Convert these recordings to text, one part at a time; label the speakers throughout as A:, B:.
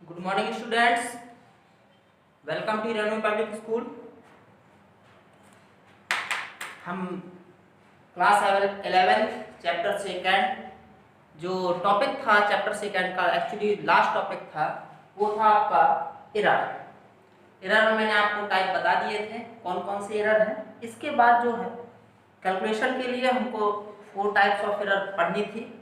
A: Good morning, students. Welcome to Ranui Public School. हम class 11 chapter second जो topic था chapter second का actually last topic था वो था आपका एरर। एरर में मैंने आपको टाइप बता दिए थे कौन कौन से एरर हैं। इसके बाद जो है कैलकुलेशन के लिए हमको 4 टाइप्स ऑफ एरर पढ़नी थी,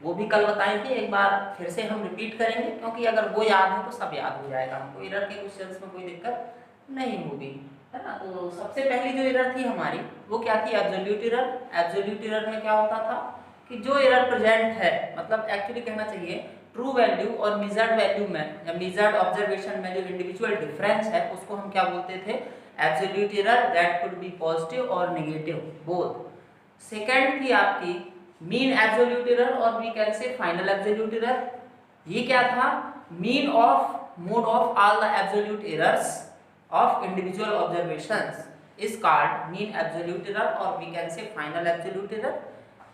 A: वो भी कल बताई थी। एक बार फिर से हम रिपीट करेंगे क्योंकि अगर वो याद है तो सब याद हो जाएगा, हमको एरर के क्वेश्चंस में कोई दिक्कत नहीं होगी, है ना। तो सबसे पहली जो एरर थी हमारी वो क्या थी? Absolute error. एब्सोल्यूट एरर में क्या होता था कि जो एरर प्रेजेंट है, मतलब एक्चुअली कहना चाहिए ट्रू वैल्यू और मेजर्ड वैल्यू में या मेजर्ड ऑब्जर्वेशन में जो इंडिविजुअल डिफरेंस है उसको हम क्या बोलते थे? Absolute error. That could be positive और नेगेटिव बोथ। सेकेंड थी आपकी मीन एब्सोल्यूट एरर और we can say final absolute error. ये क्या था? Mean of mode of all the absolute errors of individual observations is called mean absolute error और we can say final absolute error.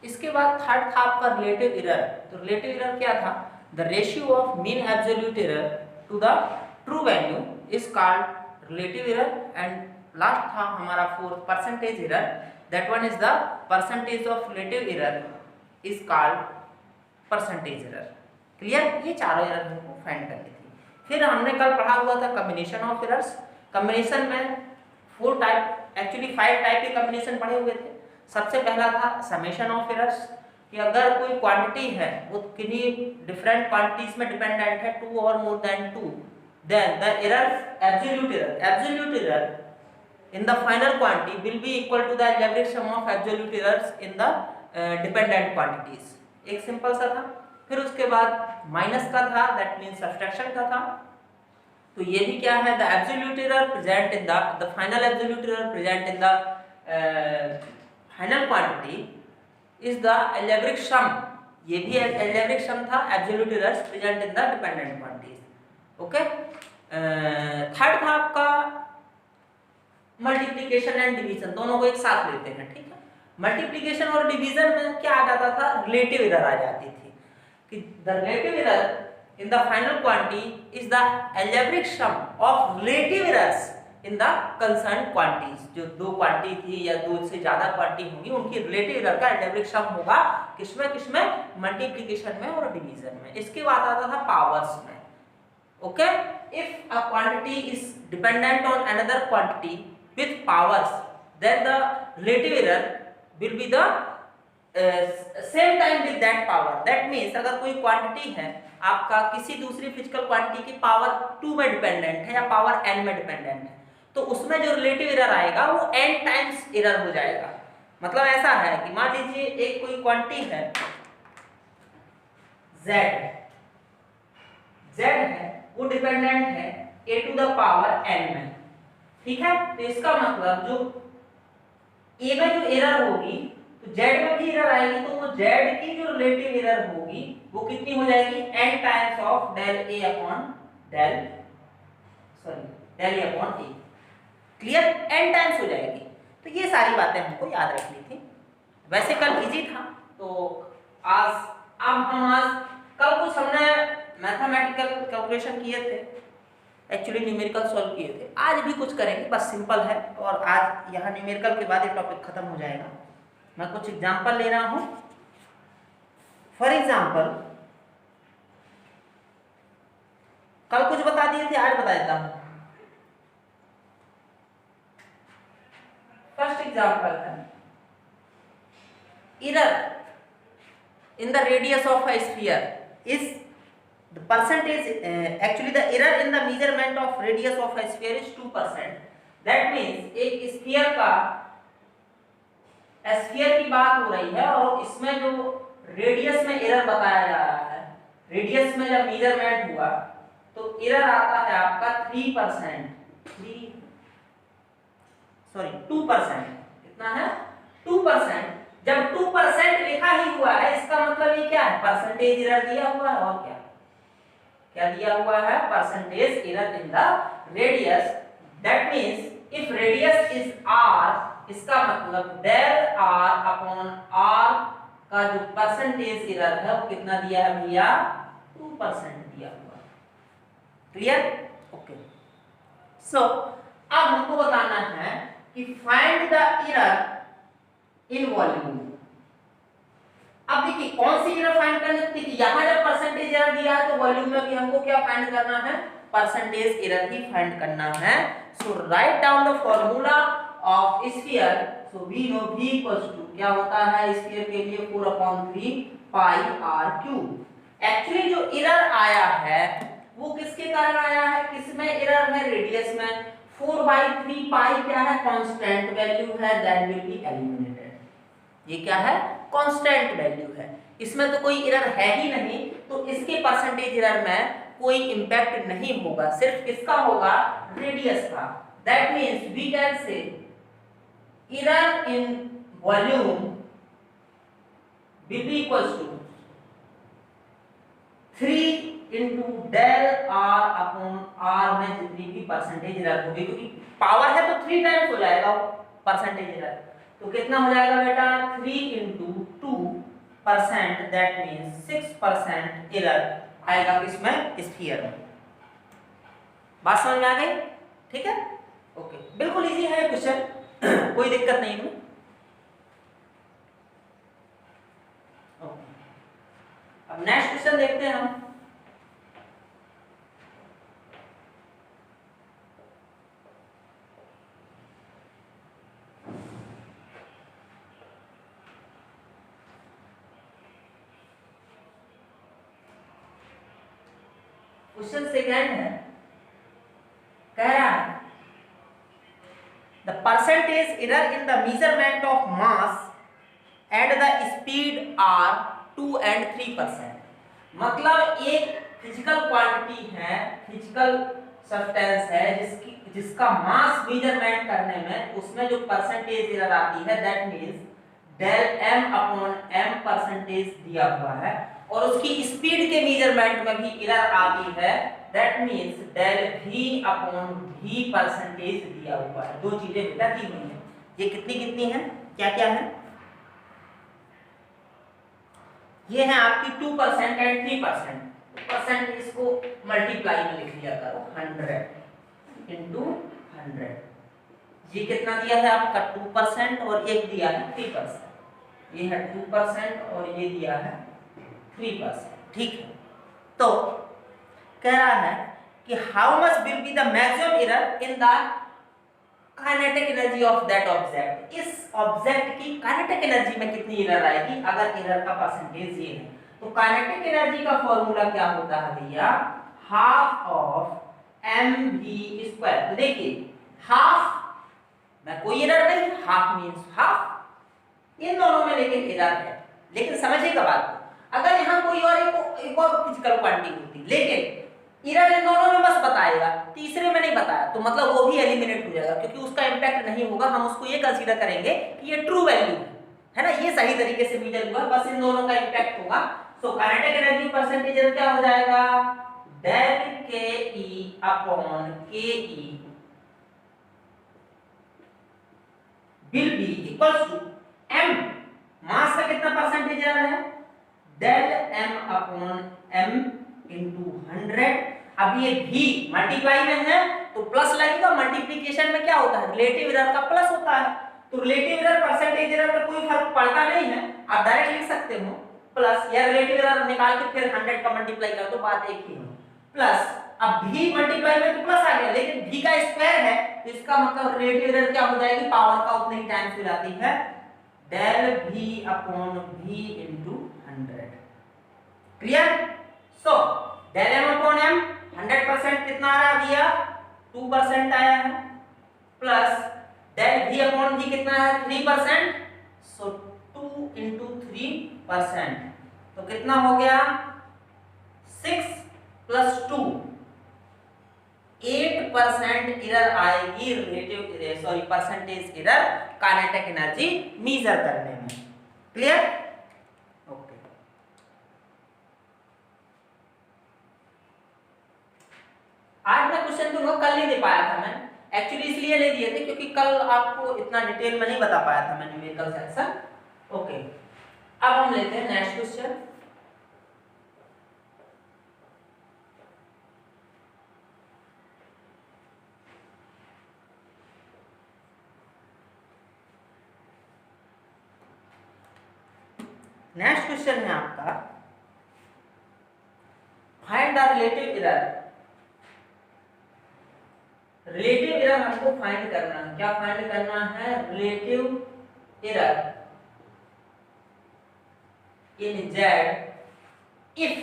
A: इसके बाद third था आपका relative error. तो relative error क्या था? The ratio of mean absolute error to the true value is called relative error. And last था हमारा fourth percentage error. That one is the percentage of relative error is called percentage error. Clear? ये चारों error हमको find करनी थी। फिर हमने कल पढ़ा हुआ था कम्बिनेशन ऑफ एरर्स। कम्बिनेशन में 4 टाइप, एक्चुअली 5 टाइप के कम्बिनेशन पढ़े हुए थे। सबसे पहला था समेशन ऑफ एरर्स, कि अगर कोई क्वांटिटी है वो किन्हीं डिफरेंट क्वांटिटीज में डिपेंडेंट है, 2 और more than 2, then the error absolute error in the final quantity will be equal to the algebraic sum of absolute errors in the dependent quantities। एक सिंपल सा था। फिर उसके बाद माइनस का था, दैट मींस सब्सट्रैक्शन का था। तो ये भी क्या है? The absolute error present in the final absolute error present in the final quantity is the algebraic sum। ये भी algebraic sum था absolute errors present in the dependent quantities. Okay. Third था आपका मल्टीप्लिकेशन एंड डिवीजन, दोनों को एक साथ लेते हैं, ठीक है। मल्टीप्लिकेशन और डिवीजन में क्या आ जाता था? रिलेटिव एरर आ जाती थी कि the relative error in the final quantity is the algebraic sum of relative errors in the concern quantities. जो दो क्वांटिटी थी या दो से ज्यादा क्वांटिटी होंगी उनकी रिलेटिव एरर का अलजेब्रिक सम होगा किसमें? मल्टीप्लिकेशन में और डिवीजन में। इसके बाद आता था पावर्स में। Okay. If a quantity is dependent on another quantity with powers, then the relative error will be the same time with that power। that means अगर कोई क्वांटिटी है आपका किसी दूसरी फिजिकल क्वांटिटी की पावर 2 में डिपेंडेंट है या पावर n में डिपेंडेंट है, तो उसमें जो रिलेटिव एरर आएगा वो n टाइम्स एरर हो जाएगा। मतलब ऐसा है कि मान लीजिए एक कोई क्वांटिटी है z है, वो डिपेंडेंट है a to the power n में, ठीक है। तो इसका मतलब जो a में जो एरर होगी तो z में भी एरर आएगी, तो वो z की जो रिलेटिव एरर होगी वो कितनी हो जाएगी? n times of del a upon del a। Clear? n times हो जाएगी। तो ये सारी बातें हमको याद रखनी थी। वैसे कल इजी था, तो कल कुछ हमने मैथमेटिकल कैलकुलेशन किए थे, एक्चुअली न्यूमेरिकल सॉल्व किए थे। आज भी कुछ करेंगे, बस सिंपल है, और आज यहाँ न्यूमेरिकल के बाद ये टॉपिक खत्म हो जाएगा। मैं कुछ एग्जांपल ले रहा हूँ। फॉर एग्जांपल कल कुछ बता दिए थे, आज बता देता हूँ। फर्स्ट एग्जांपल है error in the radius of a sphere is the percentage actually the error in the measurement of radius of a sphere is 2%। that means एक स्फीयर का स्फीयर की बात हो रही है और इसमें जो रेडियस में एरर बताया जा रहा है, रेडियस में जब मेजरमेंट हुआ तो एरर आता है आपका 2%। कितना है? 2%। जब 2% लिखा ही हुआ है इसका मतलब ये क्या है? परसेंटेज एरर दिया हुआ है। और क्या दिया हुआ है? Percentage error in the radius. That means if radius is r, इसका मतलब डेल r अपॉन r का जो परसेंटेज एरर है वो कितना दिया है भैया? 2% दिया हुआ। क्लियर? ओके। सो अब हमको बताना है कि find the error in volume. अब देखिए कौन सी एरर फाइंड करनी है। देखिए यहां जब परसेंटेज एरर दिया है तो वॉल्यूम में भी हमको क्या फाइंड करना है, परसेंटेज एरर ही फाइंड करना है। So write down the formula of sphere. So we know v equals to क्या होता है स्फीयर के लिए 4/3 पाई r क्यूब। एक्चुअली जो एरर आया है वो किसके कारण आया है, किसमें एरर है, रेडियस में। 4/3 पाई क्या है, कांस्टेंट वैल्यू है, दैट विल बी एलिमिनेटेड। ये क्या है, कांस्टेंट वैल्यू है, इसमें तो कोई एरर है ही नहीं, तो इसके परसेंटेज एरर में कोई इंपैक्ट नहीं होगा, सिर्फ किसका होगा, रेडियस का। That means we can say error in volume will be equals to 3 into del r upon r में जितनी भी परसेंटेज एरर होगी, क्योंकि पावर है तो 3 टाइम्स हो जाएगा परसेंटेज एरर, तो कितना हो जाएगा बेटा 3 into 2%, दैट मींस 6% एरर आएगा किसमें, स्फीयर में। बात समझ में आ गई? ठीक है, ओके, बिल्कुल इजी है क्वेश्चन, कोई दिक्कत नहीं है। अब नेक्स्ट क्वेश्चन देखते हैं हम। क्वेश्चन सेकंड है, कह रहा है the percentage error in the measurement of mass and the speed are 2 and 3%। मतलब एक फिजिकल क्वांटिटी है, फिजिकल सब्सटेंस है जिसका मास मेजरमेंट करने में उसमें जो परसेंटेज एरर आती है, that means del m upon m percentage दिया हुआ है, और उसकी स्पीड के मेजरमेंट में भी एरर आती है, that means del v upon v percentage दिया हुआ है। दो चीजें बेटा दी हुई हैं, ये कितनी कितनी है, क्या क्या है, ये है आपकी 2% एंड 3%। परसेंट इसको मल्टीप्लाई में लिख लिया करो, 100 into 100। ये कितना दिया है आपका 2% और एक दिया है 3%। ये है 2% और ये दिया है 3%। ठीक है, तो कह रहा है कि how much will be the maximum error in the kinetic energy of that object. इस ऑब्जेक्ट की काइनेटिक एनर्जी में कितनी एरर आएगी अगर एरर का परसेंटेज ये है। तो काइनेटिक एनर्जी का फॉर्मूला क्या होता है भैया, हाफ ऑफ mv²। तो देखिए हाफ में कोई एरर नहीं, हाफ मींस हाफ, इन दोनों में लेकिन एरर है। लेकिन समझिएगा बात को, अगर यहाँ कोई और एक और फिजिकल क्वांटिटी होती, लेकिन एरर इन दोनों में बस बताएगा, तीसरे में नहीं बताया, तो मतलब वो भी एलिमिनेट हो जाएगा, क्योंकि उसका इंपैक्ट नहीं होगा। हम उसको ये कंसीडर करेंगे कि ये ट्रू वैल्यू है ना, ये सही तरीके से मेजर हुआ, बस इन दोनों का इंपैक्ट होगा। सो काइनेटिक एनर्जी परसेंटेज क्या हो जाएगा, डेल के E upon K E will be equals to m, mass का कितना परसेंटेज है, del m upon m into 100। अब ये v मल्टीप्लाई में है तो प्लस लगेगा, मल्टीप्लिकेशन में क्या होता है, रिलेटिव एरर का प्लस होता है, तो रिलेटिव एरर परसेंटेज एरर में कोई फर्क पड़ता नहीं है, आप डायरेक्ट लिख सकते हो प्लस, या रिलेटिव एरर निकाल के फिर 100 का मल्टीप्लाई कर दो, बात एक ही है, प्लस। अब v मल्टीप्लाई में तो प्लस आ गया, लेकिन v का स्क्वायर है तो इसका मतलब रिलेटिव एरर क्या हो जाएगी, पावर का उतने ही टाइम्स हो जाती है, del v upon v into 100। Clear? So del m upon m 100% कितना आ रहा दिया, 2% आया है, plus del v upon v कितना है 3%, सो 2 into 3%, तो कितना हो गया 6 plus 2, 8% एरर आएगी, relative sorry percentage error kinetic energy measure करने में। क्लियर? ओके, आज मैं क्वेश्चन दूंगा, कल नहीं दे पाया था मैं, एक्चुअली इसलिए नहीं दिए थे क्योंकि कल आपको इतना डिटेल में नहीं बता पाया था मैं न्यूमेरिकल सेक्शन। ओके, अब हम लेते हैं नेक्स्ट क्वेश्चन। नेक्स्ट क्वेश्चन है आपका find the relative error. Relative error हमको फाइंड करना है। क्या फाइंड करना है? Relative error in Z if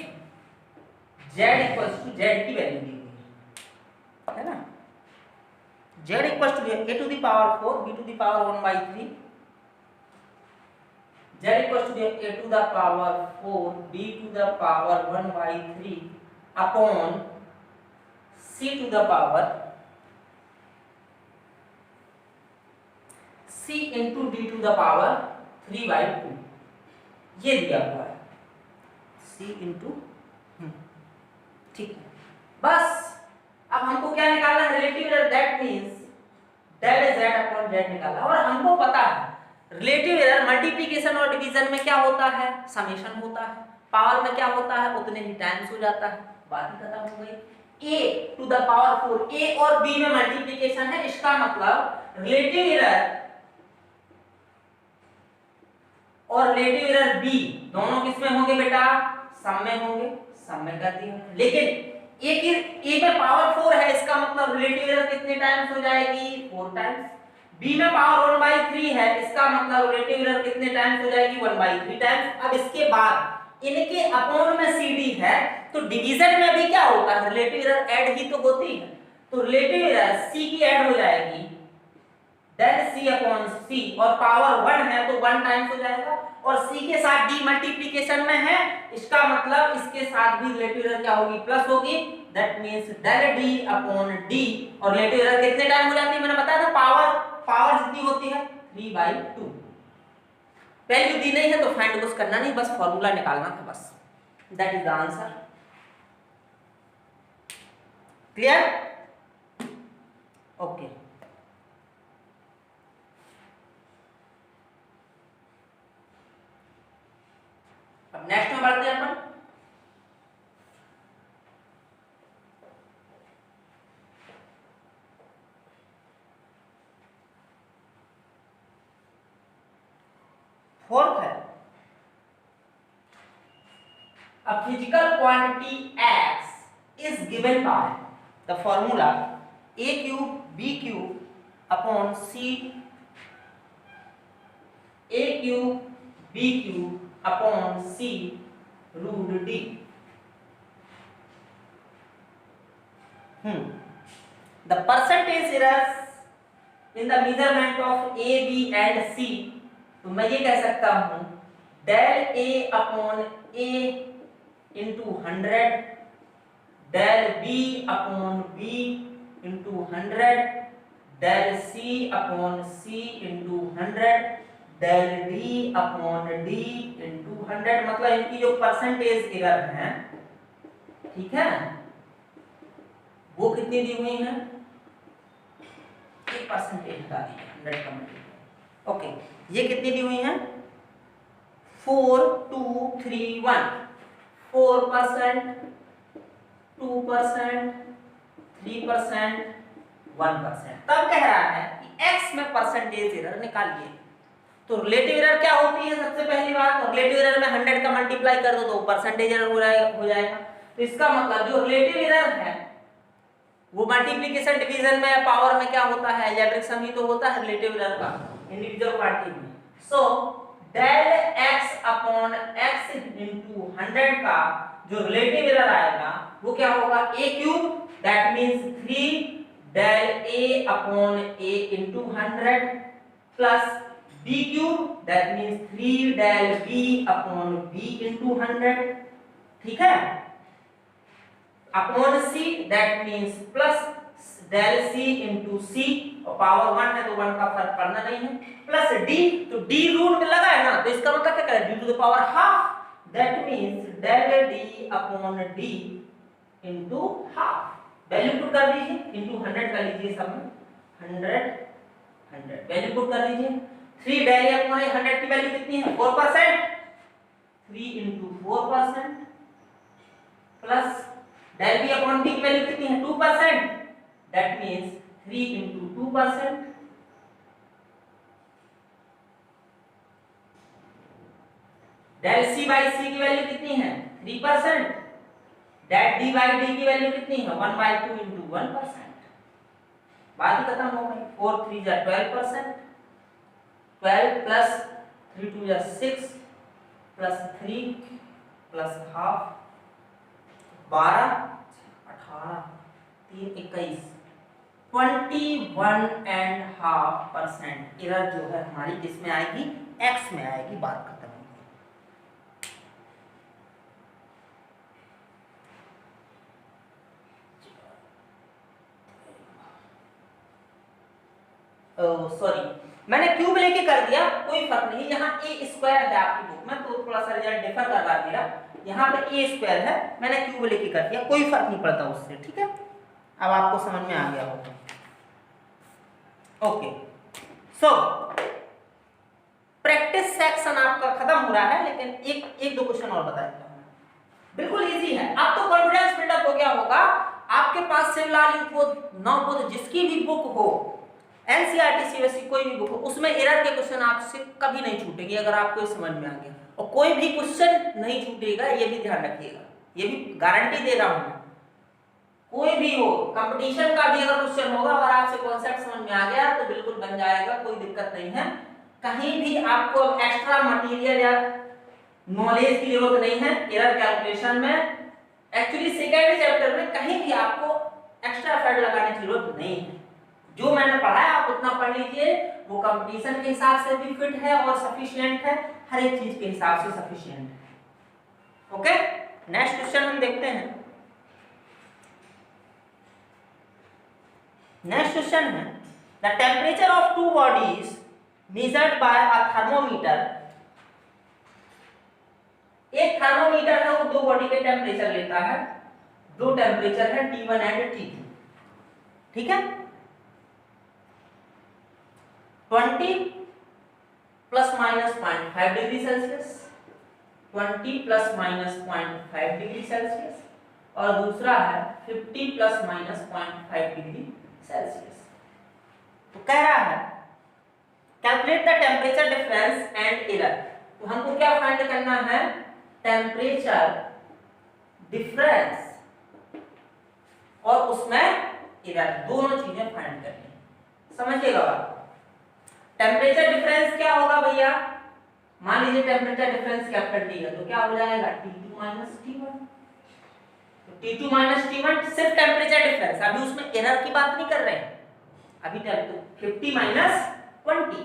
A: Z equals to Z की वैल्यू दी हुई है ना, Z equals to A to the power 4 B to the power 1/3, z equals to a to the power 4 b to the power 1/3 upon c to the power c into d to the power 3/2 ये दिया हुआ है c into ठीक है। बस अब हमको क्या निकालना है? Relative error, that means del z upon z निकालना। और हमको पता है रिलेटिव एरर मल्टीप्लिकेशन और डिवीजन में क्या होता है? समेशन होता है। पावर में क्या होता है? उतने ही टाइम्स हो जाता है। बात ही खत्म हो गई। a to the power 4 a और b में मल्टीप्लिकेशन है, इसका मतलब रिलेटिव एरर और रिलेटिव एरर b दोनों किसमें होंगे बेटा? सम में होंगे। सम में कर दिया। लेकिन a में पावर 4 है, इसका मतलब रिलेटिव एरर कितने टाइम्स हो जाएगी? 4 टाइम्स। b में पावर 1/3 है, इसका मतलब रिलेटिव एरर कितने टाइम्स हो जाएगी? 1/3 टाइम्स। अब इसके बाद इनके अपॉन में cd है, तो डिवीजन में भी क्या होता है? रिलेटिव एरर ऐड ही तो होती है। तो रिलेटिव एरर c की ऐड हो जाएगी डेल c अपॉन c, और पावर 1 है तो 1 टाइम्स हो जाएगा, और c के साथ d मल्टीप्लिकेशन में है, इसका मतलब इसके साथ भी रिलेटिव एरर क्या होगी? प्लस होगी। That means del d upon d, और रिलेटिव एरर कितने टाइम हो जाती है? मैंने बताया था पावर जितनी होती है 3/2। वैल्यू दी नहीं है तो फाइंड कुछ करना नहीं, बस फॉर्मूला निकालना था बस। That is the answer. Clear? Okay. अब नेक्स्ट में बढ़ते हैं अपन। फोर्थ है a physical quantity x is given by the formula a cube b cube upon c a cube b cube upon c root d। The percentage errors in the measurement of a b and c, तो मैं ये कह सकता हूं del a upon a into 100, del b upon b into 100, del c upon c into 100, del d upon d into 100। मतलब इनकी जो percentage error है, ठीक है, वो कितनी दी हुई है? 1% हटा दीजिए 100 का मल्टीप्लाई। ओके, ये कितनी दी हुई है? 4 2 3 1, 4%, 2%, 3%, 1%। तब कह रहा है कि x में परसेंटेज एरर निकालिए। तो रिलेटिव एरर क्या होती है? सबसे पहली बात, तो रिलेटिव एरर में 100 का मल्टीप्लाई कर दो तो परसेंटेज एरर हो जाएगा। तो इसका मतलब जो रिलेटिव एरर है वो मल्टीप्लिकेशन डिवीजन में पावर में क्या होता है? अलजेब्रिक सम ही तो होता है रिलेटिव एरर का इंडिविजुअल क्वांटिटी में। So del x upon x into 100 का जो रिलेटिव एरर आएगा वो क्या होगा? a cube, that means 3 del a upon a into 100 प्लस b cube, that means 3 del b upon b into 100। ठीक है, upon c, that means plus del c into c, और पावर 1 है तो 1 का फर्क पड़ना नहीं है, प्लस d, तो d रूट में लगा है ना, तो इसका मतलब क्या करें? d to the power half, that means del d upon d into half. Value put कर दीजिए, इंटू 100 कर लीजिए, सब में 100 वैल्यू पुट कर दीजिए। 3 डेल अपॉन 100 की वैल्यू कितनी है? 4%, 3 into 4% plus del B upon D की वैल्यू कितनी है? 2%, that means 3 into 2%, del C by C की वैल्यू कितनी है 3%, डेल डी बाई डी की वैल्यू कितनी है 1/2 इंटू 1%। बात ही खत्म हो गई। 4 3 जा 12%, 12 प्लस 3 2 जा 6 प्लस 3 प्लस हाफ 12 18 3 21 21.5% एरर जो है हमारी किसमें आएगी एक्स में आएगी। बात खत्म होगी। सॉरी मैंने क्यूब लेके कर दिया, कोई फर्क नहीं। यहाँ ए स्क्वायर है आपकी बुक में तो थोड़ा सा रिजल्ट डिफर कर रहा है मेरा। यहाँ पे ए स्क्वायर है, मैंने क्यूब लेके कर दिया, कोई फर्क नहीं पड़ता उससे। ठीक है, अब आपको समझ में आ गया होगा। ओके सो प्रैक्टिस सेक्शन आपका खत्म हो रहा है, लेकिन एक दो क्वेश्चन और बता देता हूं। बिल्कुल इजी है, अब तो कॉन्फिडेंस बिल्डअप हो गया होगा। आपके पास शिवलाल नवबोध जिसकी भी बुक हो, एनसीईआरटी सीबीएसई कोई भी बुक हो, उसमें एरर के क्वेश्चन आपसे कभी नहीं छूटेंगे अगर आपको समझ में आ गया। और कोई भी क्वेश्चन नहीं छूटेगा, ये भी ध्यान रखिएगा, ये भी गारंटी दे रहा हूं मैं। कोई भी हो, कंपटीशन का भी अगर क्वेश्चन होगा, अगर आपसे कॉन्सेप्ट समझ में आ गया तो बिल्कुल बन जाएगा, कोई दिक्कत नहीं है। कहीं भी आपको एक्स्ट्रा मटेरियल या नॉलेज की जरूरत नहीं है एरर कैलकुलेशन में। एक्चुअली सेकेंड चैप्टर में कहीं भी आपको एक्स्ट्रा एफर्ट लगाने की जरूरत नहीं है। जो मैंने पढ़ाया आप उतना पढ़ लीजिए, वो कंपटीशन के हिसाब से भी फिट है और सफिशिएंट है, हर एक चीज के हिसाब से सफिशिएंट है। ओके, नेक्स्ट क्वेश्चन हम देखते हैं। नेक्स्ट क्वेश्चन है the temperature of two bodies measured by a thermometer। एक थर्मोमीटर है वो दो बॉडी के टेम्परेचर लेता है, दो टेम्परेचर है T1 एंड T2। ठीक है, 20 plus minus 0.5 degree Celsius, 20 plus minus 0.5 degree Celsius, और दूसरा है 50 प्लस माइनस 0.5 डिग्री सेल्सियस। तो कह रहा है calculate the temperature difference and error. तो हमको क्या फाइंड करना है, टेम्परेचर डिफरेंस और उसमें एरर, दोनों चीजें फाइंड करनी है। समझिएगा बात। टेम्परेचर डिफरेंस क्या होगा भैया, मान लीजिए टेम्परेचर डिफरेंस कैपिटल टी है तो क्या हो जाएगा T2 माइनस T1। तो T2 माइनस T1 सिर्फ टेम्परेचर डिफरेंस, अभी उसमें एरर की बात नहीं कर रहे हैं। अभी 50 माइनस 20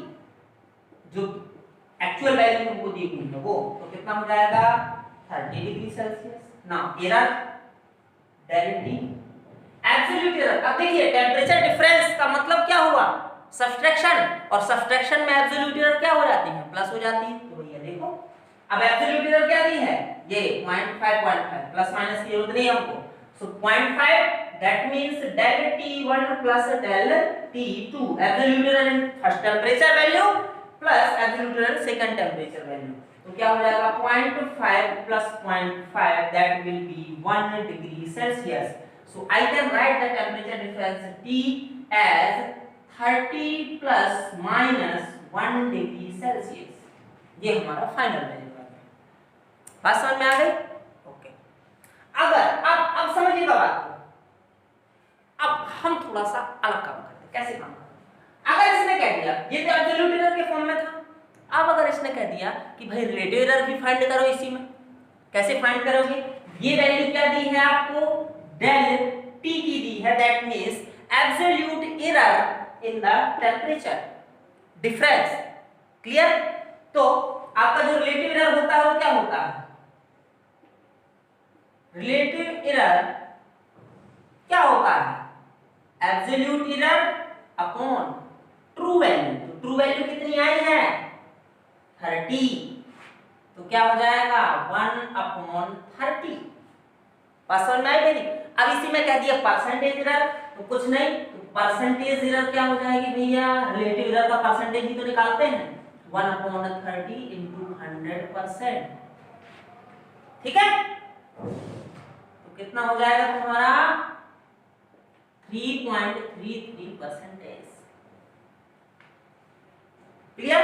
A: जो एक्चुअल वैल्यू हमको दी हुई है वो, तो कितना हो जाएगा 30 डिग्री सेल्सियस। ना error del T absolute error. अब देखिए टेम्परेचर डिफरेंस का मतलब क्या हुआ, सब्सट्रैक्शन, और सब्सट्रैक्शन में एब्सोल्यूट एरर क्या हो जाती है, प्लस हो जाती है। तो भैया देखो अब एब्सोल्यूट एरर क्या दी है, ये 0.5 प्लस माइनस की जरूरत नहीं है हमको। सो 0.5 that means del T1 plus del T2 absolute error in first temperature value plus absolute error second temperature value। तो क्या हो जाएगा 0.5 plus 0.5 that will be 1 degree Celsius। So I can write the temperature difference T as 30 plus minus 1 degree Celsius। ये हमारा final value है। बात समझ में आ गई? ओके, अगर अब समझिएगा बात। अब हम थोड़ा सा अलग काम करते हैं। कैसे काम करते हैं, अगर इसने कह दिया ये तो एब्सोल्यूट एरर के फॉर्म में था, अब अगर इसने कह दिया कि भाई रिलेटिव एरर भी फाइंड करो इसी में, कैसे फाइंड करोगे, ये वैल्यू क्या दी है आपको, डेल टी की दी है, that means absolute error in the temperature difference. Clear? तो आपका जो रिलेटिव एरर होता है वो क्या होता है, रिलेटिव एरर क्या होता है, absolute error upon true value. तो ट्रू वैल्यू कितनी आई है 30, तो क्या हो जाएगा 1/30। बात समझ में आई मेरी? अब इसी में कह दिया परसेंटेज एरर, तो कुछ नहीं, तो परसेंटेज एरर क्या हो जाएगी भैया, रिलेटिव एरर का परसेंटेज ही तो निकालते हैं, 1/30 इंटू 100%। ठीक है, तो कितना हो जाएगा तुम्हारा 3.33%। क्लियर?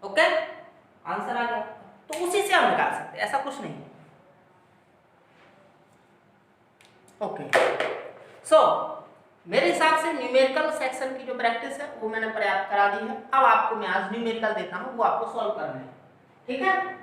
A: ओके, आंसर आ गया, तो उसी से हम निकाल सकते हैं, ऐसा कुछ नहीं। ओके सो मेरे हिसाब से न्यूमेरिकल सेक्शन की जो प्रैक्टिस है वो मैंने पर्याप्त करा दी है। अब आपको मैं आज न्यूमेरिकल देता हूँ, वो आपको सॉल्व करना है, ठीक है।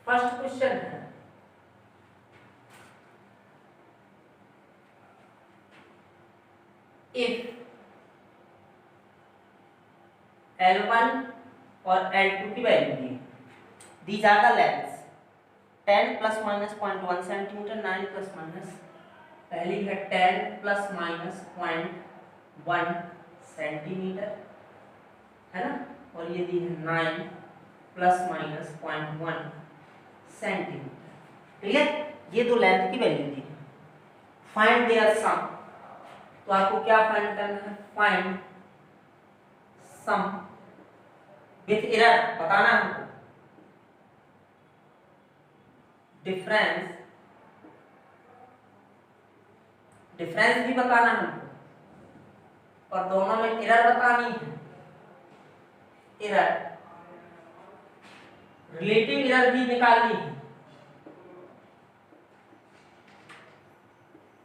A: फर्स्ट क्वेश्चन है इफ L1 और L2 की वैल्यू दी, these are the lengths 10 plus minus 0.1 centimetre, 9 plus minus, पहली है 10 प्लस माइनस 0.1 सेंटीमीटर, है ना, और ये दी है 9 प्लस माइनस 0.1 सेंटीमीटर, ठीक है। ये दो लेंथ की वैल्यू दी है। फाइंड देयर सम, तो आपको क्या फाइंड करना है, फाइंड सम विथ एरर बताना है हमको, डिफरेंस भी बताना है हमको, और दोनों में एरर बतानी है, एरर रिलेटिव एरर भी निकालनी है,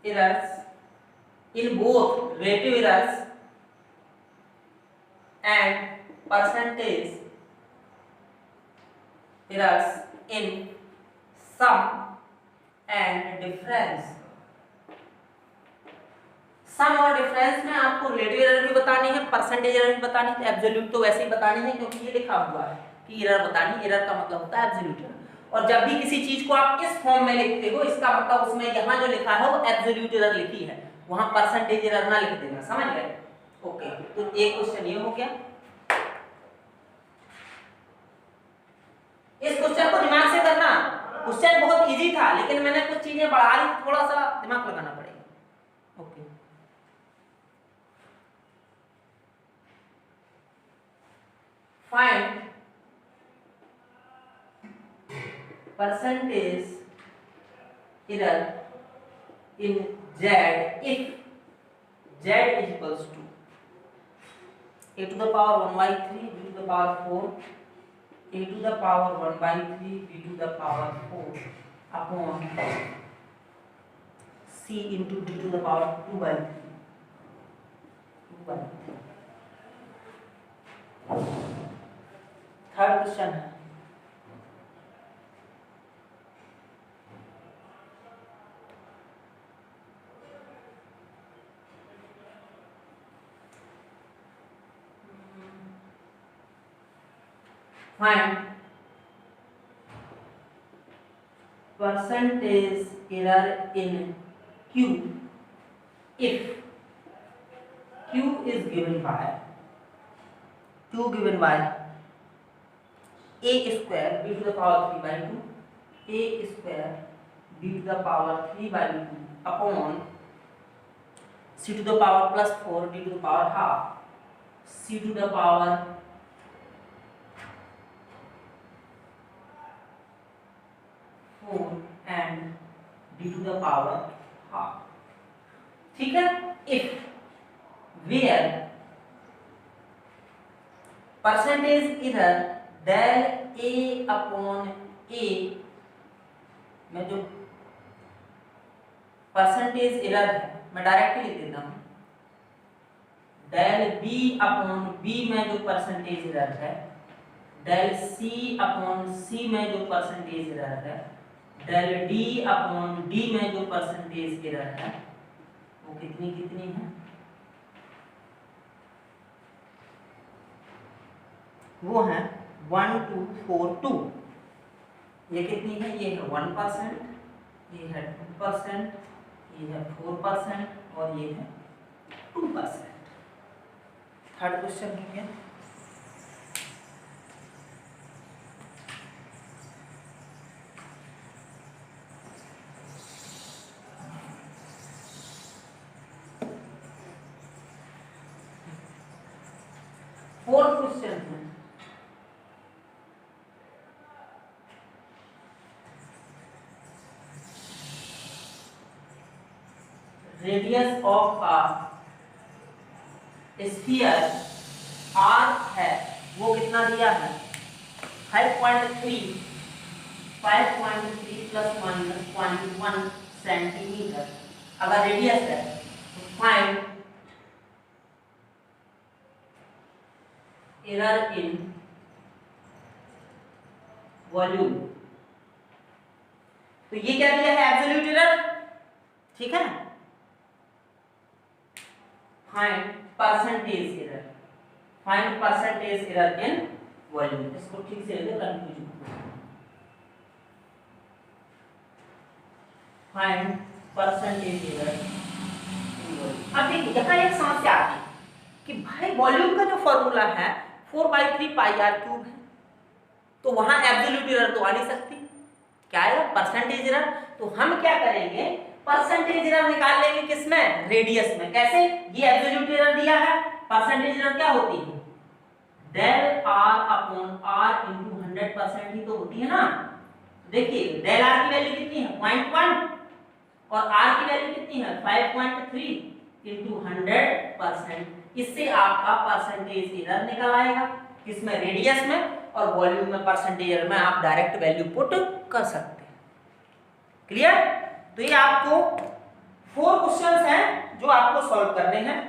A: errors in both relative errors and percentage errors in sum and difference। सम और डिफरेंस में आपको रिलेटिव एरर भी बतानी है, परसेंटेज एरर भी बतानी है, एब्सोल्यूट तो वैसे ही बतानी है क्योंकि ये लिखा हुआ है कि एरर बतानी, एरर का मतलब होता है एब्सोल्यूट एरर। और जब भी किसी चीज को आप इस फॉर्म में लिखते हो, इसका मतलब उसमें यहाँ जो लिखा है वो एब्सोल्यूट एरर लिखी है, वहां परसेंटेज एरर ना लिख देना, समझ गए। ओके, तो एक क्वेश्चन ये हो गया। इस क्वेश्चन को दिमाग से करना, क्वेश्चन बहुत इजी था लेकिन मैंने कुछ चीजें बढ़ा दी, थोड़ा सा दिमाग लगाना पड़ेगा। Okay, find percentage error in Z if Z is equals to a to the power 1 by 3 b to the power 4 a to the power 1 by 3 b to the power 4 upon c into d to the power 2 by 3 third question है find percentage error in Q if Q is given by a square b to the power 3 by 2 a square b to the power 3 by 2 upon c to the power plus 4 d to the power half c to the power 4 and d to the power half, ठीक है। if where percentage error del a upon a में जो percentage error है मैं directly लिख देता हूँ, del b upon b में जो परसेंटेज एरर है, del c अपॉन c में जो परसेंटेज एरर है, del d अपॉन d में जो परसेंटेज एरर है वो कितनी कितनी है, वो है 1242। ये कितनी है, ये है 1%, ये है 2%, ये है 4% और ये है 2%। थर्ड क्वेश्चन हो गया। फोर्थ क्वेश्चन है, रेडियस ऑफ स्फीयर आर है, वो कितना दिया है 5.3 प्लस माइनस 0.1 सेंटीमीटर। अगर रेडियस है तो फाइंड एरर इन वॉल्यूम। तो ये क्या दिया है एब्सोल्यूट एरर, ठीक है ना। Find percentage error, find percentage error in volume. इसको ठीक से लिखो, confusion. Find percentage error in volume. अब देखिए यहाँ एक समस्या आती है कि भाई वॉल्यूम का जो फॉर्मूला है 4/3 पाई आर क्यूब है, तो वहां एब्सोल्यूट एरर तो आ नहीं सकती, क्या आएगा परसेंटेज एरर। तो हम क्या करेंगे, परसेंटेज एरर निकाल लेंगे किसमें, रेडियस में। कैसे, ये एब्सोल्यूट एरर दिया है, परसेंटेज एरर क्या होती है del R upon R into 100% ही तो होती है ना। देखिए डेल आर की वैल्यू कितनी है 0.1 और आर की वैल्यू कितनी है 5.3 इनटू 100%। इससे आपका परसेंटेज एरर निकल आएगा, किसमें, रेडियस में। और वॉल्यूम में परसेंटेज एरर में आप डायरेक्ट वैल्यू पुट कर सकते हैं। क्लियर। तो ये आपको 4 क्वेश्चंस हैं जो आपको सॉल्व करने हैं।